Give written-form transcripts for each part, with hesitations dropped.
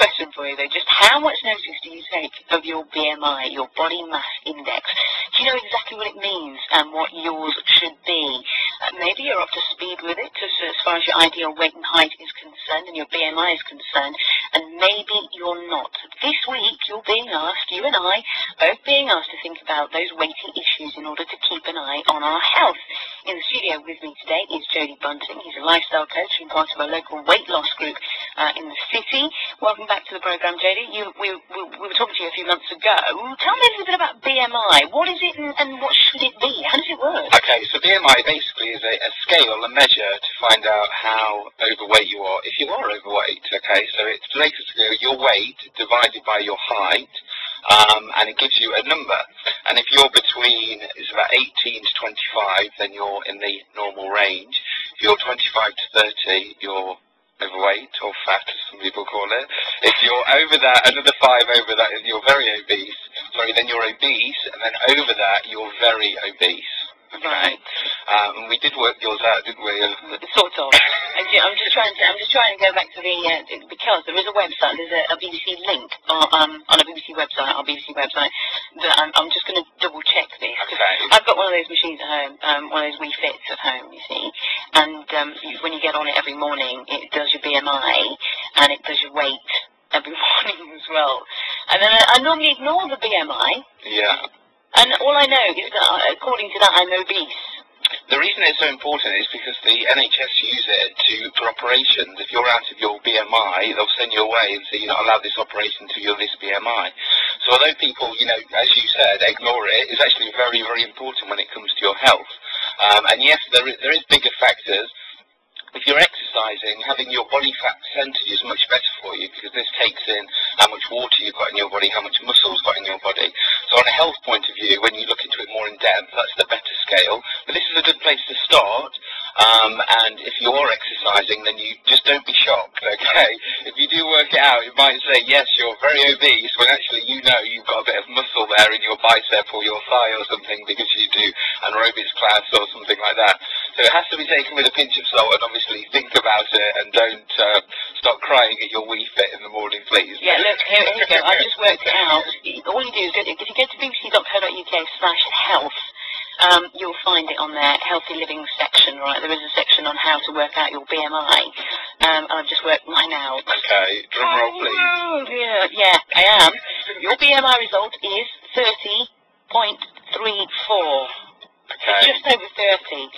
question for you, though. Just how much notice do you take of your BMI, your body mass index? Do you know exactly what it means and what yours should be? Maybe you're up to speed with it as far as your ideal weight and height is concerned and your BMI is concerned, and maybe you're not. This week, you're being asked, you and I, both being asked to think about those weighty issues in order to keep an eye on our health. In the studio with me today is Jody Bunting. He's a lifestyle coach and part of a local weight loss group in the city. Welcome back to the programme, Jody. We were talking to you a few months ago. Tell me a little bit about BMI. What is it and what should it be? How does it work? Okay, so BMI basically is a scale, a measure to find out how overweight you are, if you are overweight, okay? So it's basically your weight divided by your height, and it gives you a number. And if you're between, it's about 18 to 25, then you're in the normal range. If you're 25 to 30, you're overweight, or fat as some people call it. If you're over that, another 5 over that, you're very obese. Sorry, then you're obese, and then over that, you're very obese. Okay. Right. We did work yours out, didn't we? Sort of. I'm just trying to go back to because there is a website. There's a BBC link on a BBC website, our BBC website. That I'm just going to double check this. Okay. I've got one of those machines at home, one of those Wii Fits at home. You see, and when you get on it every morning, it does your BMI and it does your weight every morning as well. And then I normally ignore the BMI. Yeah. And all I know is that, according to that, I'm obese. The reason it's so important is because the NHS use it for operations. If you're out of your BMI, they'll send you away and say you're not allowed this operation until you're this BMI. So although people, as you said, ignore it, it's actually very, very important when it comes to your health. And yes, there is bigger factors. If you're exercising, having your body fat percentage is much better for you because this takes in how much water you've got in your body, how much muscle you've got in your body. So on a health point of view, when you look into it more in depth, that's the better scale. But this is a good place to start. And if you are exercising, then you just don't be shocked, okay? If you do work it out, it might say, yes, you're very obese, when actually you've got a bit of muscle there in your bicep or your thigh or something because you do an aerobics class or something like that. So it has to be taken with a pinch of salt, and obviously think about it and don't start crying at your Wii Fit in the morning, please. Yeah, look, here you go. I've just worked it out. All you do is if you go to bbc.co.uk/health, you'll find it on their healthy living section, right? There is a section on how to work out your BMI, and I've just worked mine out. Okay, drum roll, please. Yeah, I am. Your BMI result is 30.34. Okay. So just over 30.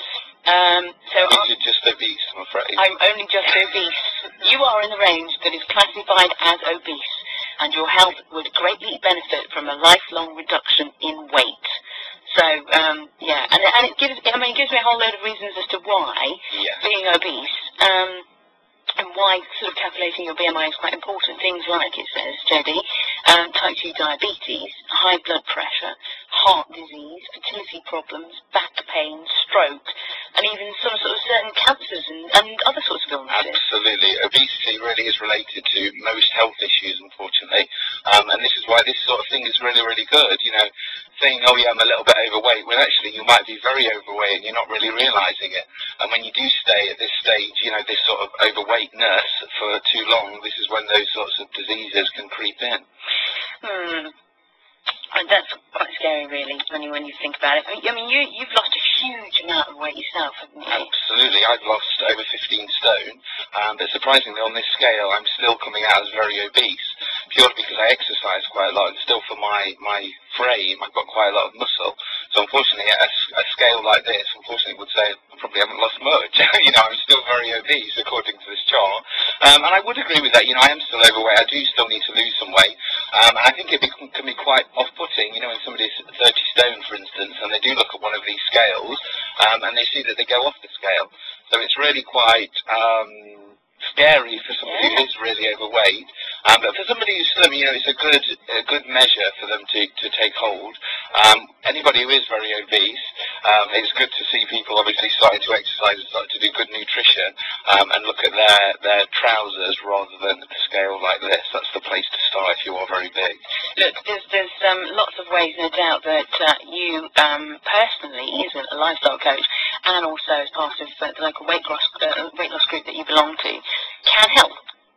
You're just obese, I'm afraid. I'm only just obese. You are in the range that is classified as obese, and your health would greatly benefit from a lifelong reduction in weight. So, yeah, and it gives me a whole load of reasons as to why being obese, and why sort of calculating your BMI is quite important. Things like, it says, Jody, type 2 diabetes, high blood pressure, heart disease, fertility problems, back pain, stroke, and even sort of certain cancers and other sorts of illnesses. Absolutely. Obesity really is related to most health issues, unfortunately. And this is why this sort of thing is really, really good. Saying, oh yeah, I'm a little bit overweight, when actually you might be very overweight and you're not really realising it. And when you do stay at this stage, this sort of overweightness for too long, this is when those sorts of diseases can creep in. And that's quite scary, really, when you think about it. I mean, you've lost a huge amount of weight yourself, haven't you? Absolutely. I've lost over 15 stone, but surprisingly on this scale, I'm still coming out as very obese, purely because I exercise quite a lot, and still for my frame, I've got quite a lot of muscle. So unfortunately, a scale like this, unfortunately, would say I probably haven't lost much. I'm still very obese, according to this chart. And I would agree with that. I am still overweight. I do still need to lose some weight. And I think it can be quite off-putting, when somebody's 30 stone, for instance, and they do look at one of these scales, and they see that they go off the scale. So it's really quite scary for somebody who is really overweight. But for somebody who's slim, it's a good measure for them to take hold. Anybody who is very obese, it's good to see people obviously starting to exercise and starting to do good nutrition, and look at their trousers rather than a scale like this. That's the place to start if you are very big. Look, there's lots of ways, no doubt, that you personally, as a lifestyle coach, and also as part of the local weight loss group that you belong to, can help.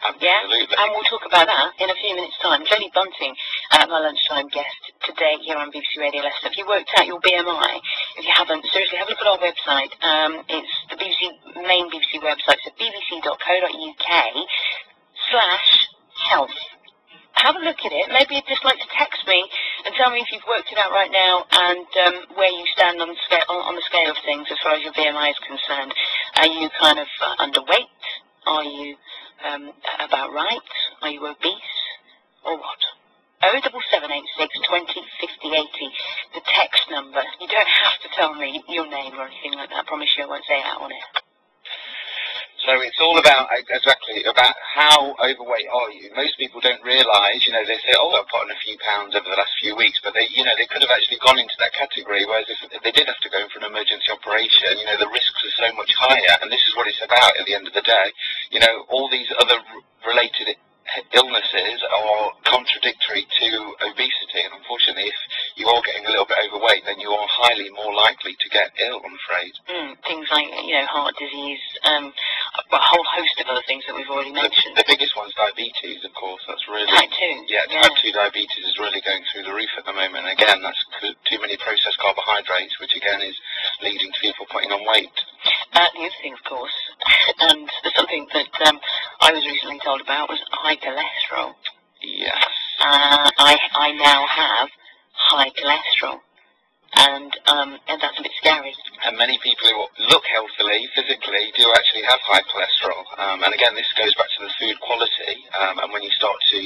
Absolutely. Yeah, and we'll talk about that in a few minutes' time. Jody Bunting, my lunchtime guest today here on BBC Radio Leicester. If you worked out your BMI, if you haven't, seriously, have a look at our website. It's the main BBC website, so bbc.co.uk/health. Have a look at it. Maybe you'd just like to text me and tell me if you've worked it out right now and where you stand on the scale of things as far as your BMI is concerned. Are you kind of underweight? Are you about right? Are you obese? Or what? 07786 20 50 80, the text number. You don't have to tell me your name or anything like that. I promise you I won't say it out on it. So it's all about how overweight are you. Most people don't realise, they say, oh, I've put on a few pounds over the last few weeks, but they could have actually gone into that category, whereas if they did have to go in for an emergency operation, the risks are so much higher, and this is what it's about at the end of the day. All these other related illnesses are contradictory to obesity, and unfortunately if you are getting a little bit overweight, then you are highly more likely to get ill, I'm afraid. Things like heart disease, a whole host of other things that we've already mentioned. The biggest one's diabetes, of course. That's really type 2. Yeah, type 2 diabetes is really going through the roof at the moment. And again, that's too many processed carbohydrates, which again is leading to people putting on weight. The other thing, of course, and something that I was recently told about was high cholesterol. Yes. I now have high cholesterol, and that's a bit scary. And many people who look healthily, physically, do actually have high cholesterol. And again, this goes back to the food quality. And when you start to,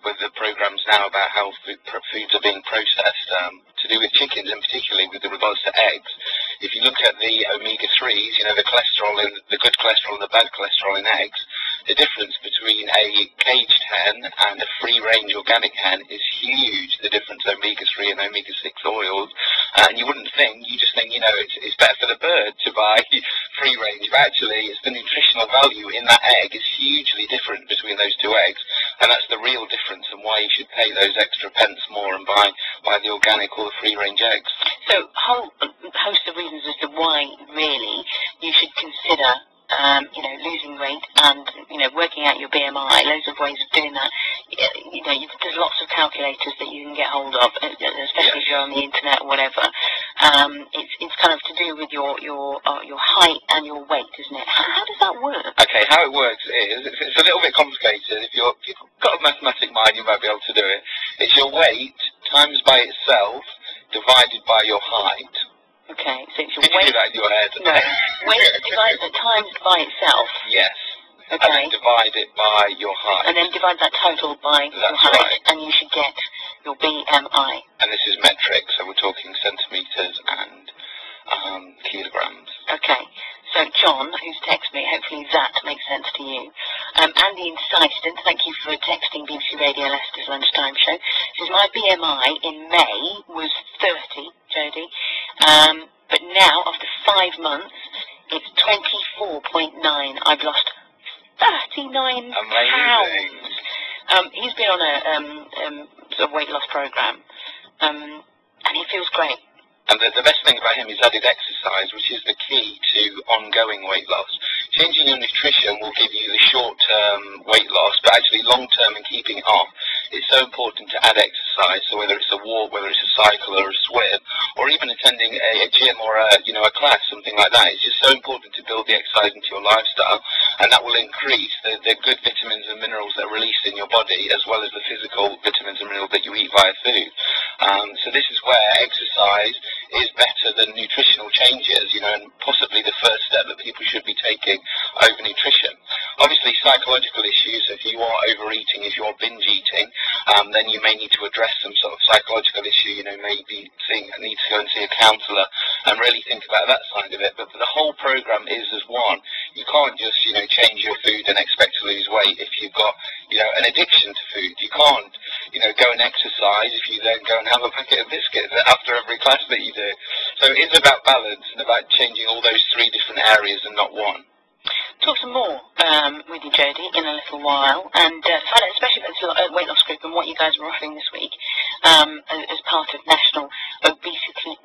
with the programs now about how foods are being processed, to do with chickens and particularly with regards to eggs, if you look at the omega-3s, the cholesterol, the good cholesterol and the bad cholesterol in eggs, the difference between a caged hen and a free-range organic hen is huge, the difference omega-3 and omega-6 oils. And you wouldn't think, you just think, it's better for the bird to buy free-range, but actually it's the nutritional value in that egg is hugely different between those two eggs, and that's the real difference and why you should pay those extra pence more and buy the organic or the free-range eggs. So a whole host of reasons as to why, really, you should consider losing weight and, working out your BMI, loads of ways of doing that. There's lots of calculators that you can get hold of, especially if you're on the internet or whatever. It's kind of to do with your height and your weight, isn't it? How does that work? Okay, how it works is, it's a little bit complicated. If you've got a mathematic mind, you might be able to do it. It's your weight times by itself divided by your height. Okay, so it's your Did weight. you do that in your head? No, weight divided times by itself. Yes. Okay. And then divide it by your height. And then divide that total by your height, right. And you should get your BMI. And this is metric, so we're talking centimetres and kilograms. Okay. So John, who's texted me, hopefully that makes sense to you. Andy in Syston, thank you for texting BBC Radio Leicester's lunchtime show. Says my BMI in May was 30, Jody, but now after 5 months it's 24.9. I've lost 39 pounds. He's been on a sort of weight loss program, and he feels great. And the best thing about him is added exercise, which is the key to ongoing weight loss. Changing your nutrition will give you the short-term weight loss, but actually long-term and keeping it off, it's so important to add exercise. So whether it's a walk, whether it's a cycle or a swim, or even attending a gym or a class, something like that, it's just so important to build the exercise into your lifestyle, and that will increase the good vitamins and minerals that are released in your body, as well as the physical vitamins and minerals that you eat via food. So this is where exercise is better than nutritional changes, and possibly the first step that people should be taking over nutrition. Obviously, psychological issues, if you are overeating, if you are binge eating, then you may need to address some sort of psychological issue, maybe need to go and see a counsellor and really think about that side of it. But the whole program is as one. You can't just, change your food and expect to lose weight if you've got, an addiction to food. You can't, go and exercise if you then go and have a packet of biscuits after every class that you do. So it is about balance and about changing all those 3 different areas and not one. Talk some more with you, Jody, in a little while, and find out especially about the weight loss group and what you guys are offering this week as part of National Obesity Week.